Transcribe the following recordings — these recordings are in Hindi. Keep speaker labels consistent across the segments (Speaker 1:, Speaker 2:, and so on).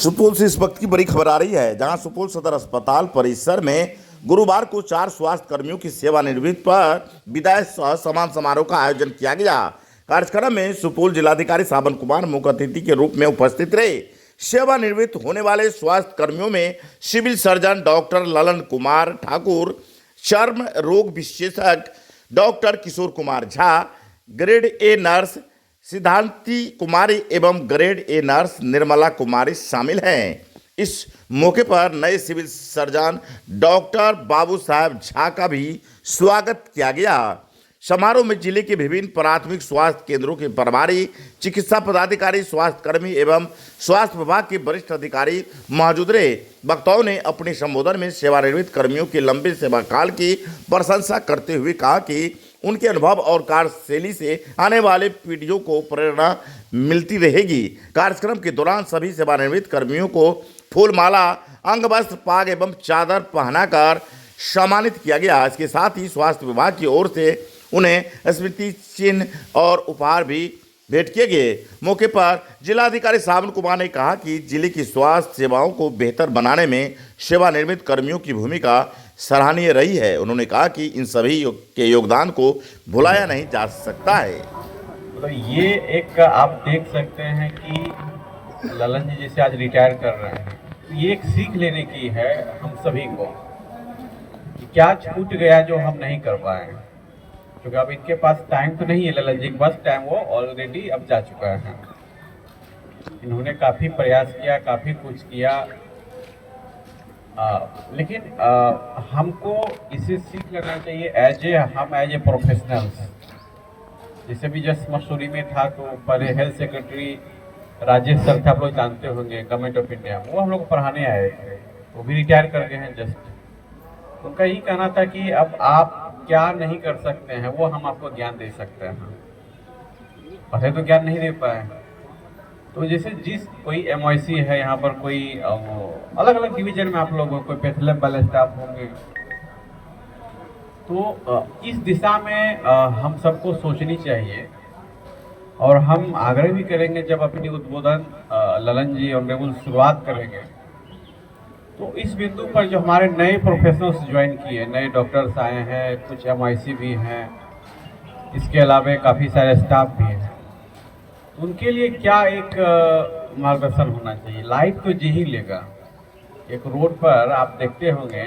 Speaker 1: सुपौल से इस वक्त की बड़ी खबर आ रही है, जहां सुपौल सदर अस्पताल परिसर में गुरुवार को 4 स्वास्थ्य कर्मियों की सेवानिवृत्ति पर विदाई सह सम्मान समारोह का आयोजन किया गया। कार्यक्रम में सुपौल जिलाधिकारी सावन कुमार मुख्य अतिथि के रूप में उपस्थित रहे। सेवानिवृत्त होने वाले स्वास्थ्य कर्मियों में civil surgeon doctor Lalan Kumar Thakur, चर्म रोग विशेषज्ञ doctor Kishore Kumar Jha, grade A nurse Siddhanti Kumari एवं grade A nurse Nirmala Kumari शामिल हैं। इस मौके पर नए सिविल सर्जन डॉक्टर बाबू साहब झा का भी स्वागत किया गया। समारोह में जिले के विभिन्न प्राथमिक स्वास्थ्य केंद्रों के प्रभारी, चिकित्सा पदाधिकारी, स्वास्थ्य कर्मी एवं स्वास्थ्य विभाग के वरिष्ठ अधिकारी मौजूद रहे। वक्ताओं ने अपने संबोधन में सेवानिवृत्त कर्मियों के लंबे सेवा काल की प्रशंसा करते हुए कहा कि उनके अनुभव और कार्यशैली से आने वाले पीढ़ियों को प्रेरणा मिलती रहेगी। कार्यक्रम के दौरान सभी सेवानिवृत्त कर्मियों को फूलमाला, अंगवस्त्र, पाग एवं चादर पहनाकर सम्मानित किया गया। इसके साथ ही स्वास्थ्य विभाग की ओर से उन्हें स्मृति चिन्ह और उपहार भी भेंट किए गए। मौके पर जिलाधिकारी सावन कुमार ने कहा कि जिले की स्वास्थ्य सेवाओं को बेहतर बनाने में सेवानिवृत्त कर्मियों की भूमिका सराहनीय रही है। उन्होंने कहा कि इन सभी के योगदान को भुलाया नहीं जा सकता है।
Speaker 2: तो ये एक आप देख सकते हैं कि ललन जी जैसे आज रिटायर कर रहे हैं, तो ये एक सीख लेने की है हम सभी को कि क्या छूट गया जो हम नहीं कर पाए। क्योंकि अब इनके पास टाइम तो नहीं है, ललन जी के पास टाइम वो ऑलरेडी अब जा चुका है। इन्होंने काफ़ी प्रयास किया, काफ़ी कुछ किया, लेकिन हमको इसे सीख लेना चाहिए हम एज ए प्रोफेशनल्स। जैसे भी जस्ट मसूरी में था तो पहले हेल्थ सेक्रेटरी राजेश सर थे, आप लोग जानते होंगे, गवर्नमेंट ऑफ इंडिया, वो हम लोग को पढ़ाने आए थे, वो भी रिटायर कर गए हैं जस्ट। उनका यही कहना था कि अब आप क्या नहीं कर सकते हैं वो हम आपको ज्ञान दे सकते हैं, पहले तो ज्ञान नहीं दे पाए। तो जैसे जिस कोई MIC है यहाँ पर, कोई अलग अलग डिवीजन में आप लोग हो, कोई पेथलैब वाले स्टाफ होंगे, तो इस दिशा में हम सबको सोचनी चाहिए। और हम आग्रह भी करेंगे, जब अपनी उद्बोधन ललन जी ऑनरेबल शुरुआत करेंगे, तो इस बिंदु पर जो हमारे नए प्रोफेशनल्स ज्वाइन किए, नए डॉक्टर्स आए हैं, कुछ MIC भी हैं, इसके अलावा काफ़ी सारे स्टाफ भी हैं, उनके लिए क्या एक मार्गदर्शन होना चाहिए। लाइफ तो जी ही लेगा। एक रोड पर आप देखते होंगे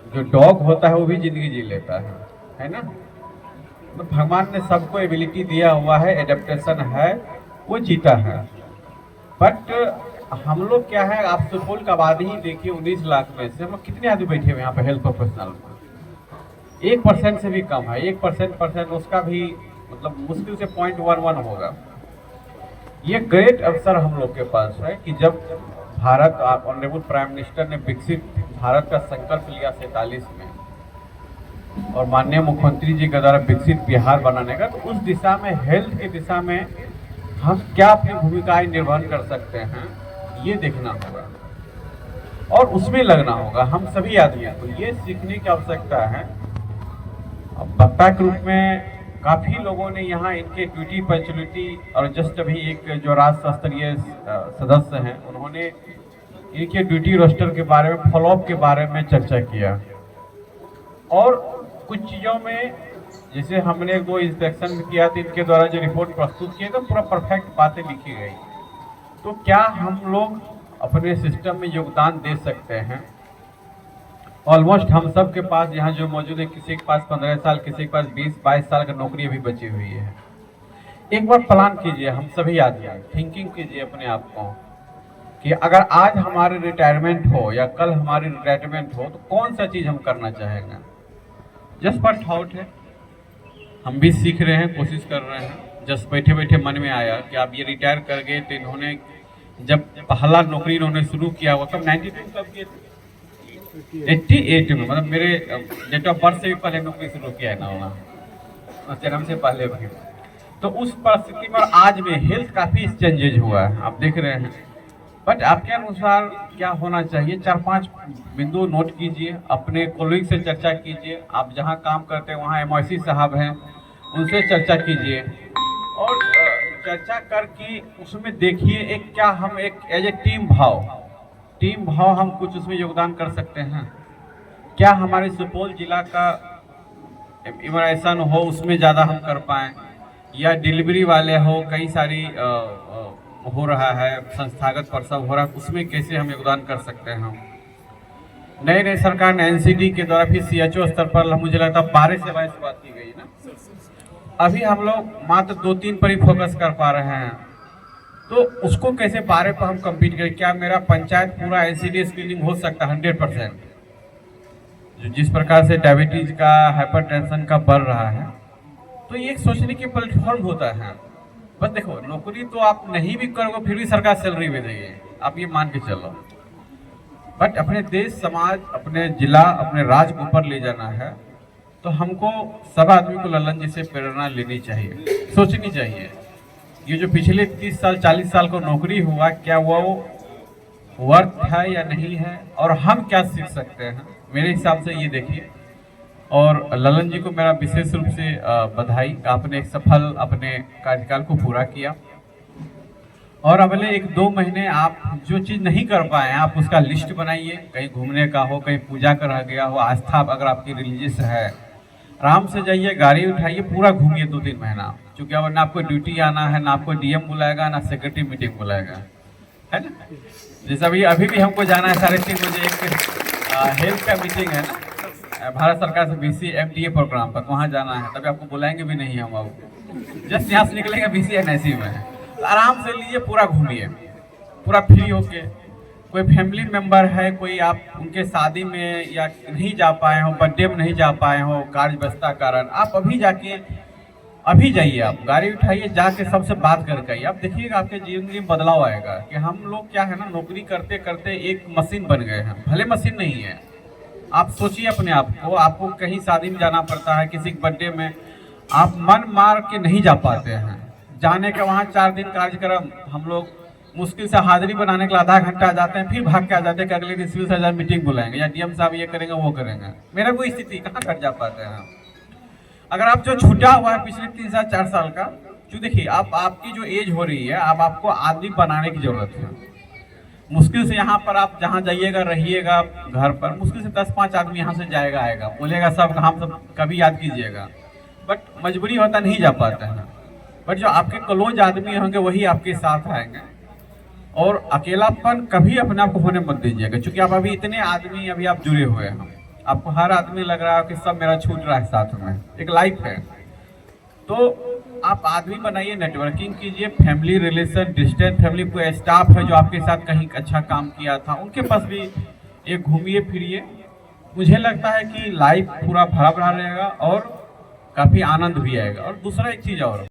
Speaker 2: जो डॉग होता है वो भी जिंदगी जी लेता है ना। तो भगवान ने सबको एबिलिटी दिया हुआ है, एडेप्टेशन है, वो जीता है। बट हम लोग क्या है, आप सुपौल का आबादी ही देखिए, 19 लाख में से हम लोग कितने आदमी बैठे हुए यहाँ पे हेल्थ प्रोफेशनल में, 1% से भी कम है। 1% उसका भी मतलब मुश्किल से 0.11 होगा। ये ग्रेट अवसर हम लोग के पास है कि जब भारत, ऑनरेबल प्राइम मिनिस्टर ने विकसित भारत का संकल्प लिया 47 में, और माननीय मुख्यमंत्री जी के द्वारा विकसित बिहार बनाने का, तो उस दिशा में, हेल्थ की दिशा में हम क्या अपनी भूमिकाएं निर्वहन कर सकते हैं, ये देखना होगा और उसमें लगना होगा हम सभी आदमियों को। ये सीखने की आवश्यकता है। अब वक्ता के रूप में काफ़ी लोगों ने यहाँ इनके ड्यूटी पंचुअलिटी, और जस्ट अभी एक जो राष्ट्र स्तरीय सदस्य हैं, उन्होंने इनके ड्यूटी रोस्टर के बारे में, फॉलोअप के बारे में चर्चा किया। और कुछ चीज़ों में जैसे हमने वो इंस्पेक्शन किया था, इनके द्वारा जो रिपोर्ट प्रस्तुत किए तो पूरा परफेक्ट बातें लिखी गई। तो क्या हम लोग अपने सिस्टम में योगदान दे सकते हैं। ऑलमोस्ट हम सब के पास यहाँ जो मौजूद है, किसी के पास 15 साल, किसी के पास 20-22 साल का नौकरी अभी बची हुई है। एक बार प्लान कीजिए, हम सभी आदमी थिंकिंग कीजिए अपने आप को कि अगर आज हमारी रिटायरमेंट हो या कल हमारी रिटायरमेंट हो, तो कौन सा चीज़ हम करना चाहेंगे। जस्ट पर थॉट है, हम भी सीख रहे हैं, कोशिश कर रहे हैं। जस्ट बैठे बैठे मन में आया कि आप ये रिटायर कर गए, तो इन्होंने जब पहला नौकरी इन्होंने शुरू किया हुआ तब 92 कब किए थे, 88 में, मतलब मेरे डेट ऑफ बर्थ से भी पहले नौकरी शुरू किया है ना, होना जन्म से पहले भी। तो उस परिस्थिति पर आज में हेल्थ काफ़ी चेंजेज हुआ है, आप देख रहे हैं। बट आपके अनुसार क्या होना चाहिए, 4-5 बिंदु नोट कीजिए, अपने कोलीग से चर्चा कीजिए, आप जहां काम करते हैं वहां MIC साहब हैं, उनसे चर्चा कीजिए। और चर्चा करके उसमें देखिए एक क्या हम एक एज ए टीम भाव हम कुछ उसमें योगदान कर सकते हैं। क्या हमारे सुपौल जिला का इमराइजेशन हो उसमें ज़्यादा हम कर पाएँ, या डिलीवरी वाले हो कई सारी हो रहा है, संस्थागत प्रसव हो रहा है, उसमें कैसे हम योगदान कर सकते हैं। नए सरकार ने एनसीडी के द्वारा फिर सीएचओ स्तर पर मुझे लगता है 12 सेवाएं शुरुआत की गई ना। अभी हम लोग मात्र 2-3 पर ही फोकस कर पा रहे हैं, तो उसको कैसे 12 पर हम कम्पीट करें। क्या मेरा पंचायत पूरा एनसीडी स्क्रीनिंग हो सकता है 100%? जो जिस प्रकार से डायबिटीज का, हाइपरटेंशन का बढ़ रहा है, तो ये एक सोचने की प्लेटफॉर्म होता है। बस देखो, नौकरी तो आप नहीं भी करोगे फिर भी सरकार सैलरी भी देगी, आप ये मान के चलो। बट अपने देश, समाज, अपने जिला, अपने राज्य को ऊपर ले जाना है, तो हमको सब आदमी को ललन जी से प्रेरणा लेनी चाहिए, सोचनी चाहिए। ये जो पिछले 30 साल 40 साल को नौकरी हुआ, क्या वो वर्थ है या नहीं है, और हम क्या सीख सकते हैं, मेरे हिसाब से ये देखिए। और ललन जी को मेरा विशेष रूप से बधाई, आपने एक सफल अपने कार्यकाल को पूरा किया, और अगले 1-2 महीने आप जो चीज़ नहीं कर पाए आप उसका लिस्ट बनाइए। कहीं घूमने का हो, कहीं पूजा का रह गया हो, आस्था अगर आपकी रिलीजियस है, आराम से जाइए, गाड़ी उठाइए, पूरा घूमिए 2-3 महीना। क्योंकि अब ना आपको ड्यूटी आना है, ना आपको डीएम बुलाएगा, ना सेक्रेटरी मीटिंग बुलाएगा, है ना। जैसे अभी भी हमको जाना है 3:30 बजे, एक हेल्थ का मीटिंग है ना भारत सरकार से, BCMDA प्रोग्राम पर, वहाँ जाना है, तभी आपको बुलाएंगे भी नहीं हम। अब जस्ट यहाँ से निकलेंगे BCNSC में, तो आराम से लीजिए, पूरा घूमिए, पूरा फ्री होके। कोई फैमिली मेंबर है, कोई आप उनके शादी में या नहीं जा पाए हो, बर्थडे में नहीं जा पाए हो कार्य व्यस्तता कारण, आप अभी जाइए, आप गाड़ी उठाइए, जाके सबसे बात करके आइए। आप देखिएगा आपके जीवन में बदलाव आएगा। कि हम लोग क्या है ना, नौकरी करते करते एक मशीन बन गए हैं, भले मशीन नहीं है। आप सोचिए अपने आप को, आपको कहीं शादी में जाना पड़ता है, किसी के बर्थडे में, आप मन मार के नहीं जा पाते हैं। जाने के वहाँ 4 दिन कार्यक्रम, हम लोग मुश्किल से हाजिरी बनाने के लिए आधा घंटा जाते हैं, फिर भाग के आ जाते हैं कि अगले दिन सिविल सर्जन मीटिंग बुलाएंगे या डीएम साहब ये करेंगे वो करेंगे। मेरा कोई स्थिति कहाँ कर जा पाते हैं। अगर आप जो छूटा हुआ है पिछले 3 साल 4 साल का, जो देखिए आपकी जो एज हो रही है, अब आपको आदमी बनाने की जरूरत है। मुश्किल से यहाँ पर आप जहाँ जाइएगा, रहिएगा घर पर, मुश्किल से 10-5 आदमी यहाँ से जाएगा आएगा, बोलेगा सब हम सब कभी याद कीजिएगा, बट मजबूरी होता नहीं जा पाता है। बट जो आपके क्लोज आदमी होंगे वही आपके साथ आएंगे। और अकेलापन कभी अपने आप को होने मत दीजिएगा, क्योंकि आप अभी इतने आदमी अभी आप जुड़े हुए हैं, आपको हर आदमी लग रहा है कि सब मेरा छूट रहा है साथ में, एक लाइफ है। तो आप आदमी बनाइए, नेटवर्किंग कीजिए, फैमिली रिलेशन, डिस्टेंट फैमिली, कोई स्टाफ है जो आपके साथ कहीं अच्छा काम किया था उनके पास भी एक घूमिए फिरिए। मुझे लगता है कि लाइफ पूरा भरा भरा रहेगा और काफ़ी आनंद भी आएगा। और दूसरा एक चीज़ और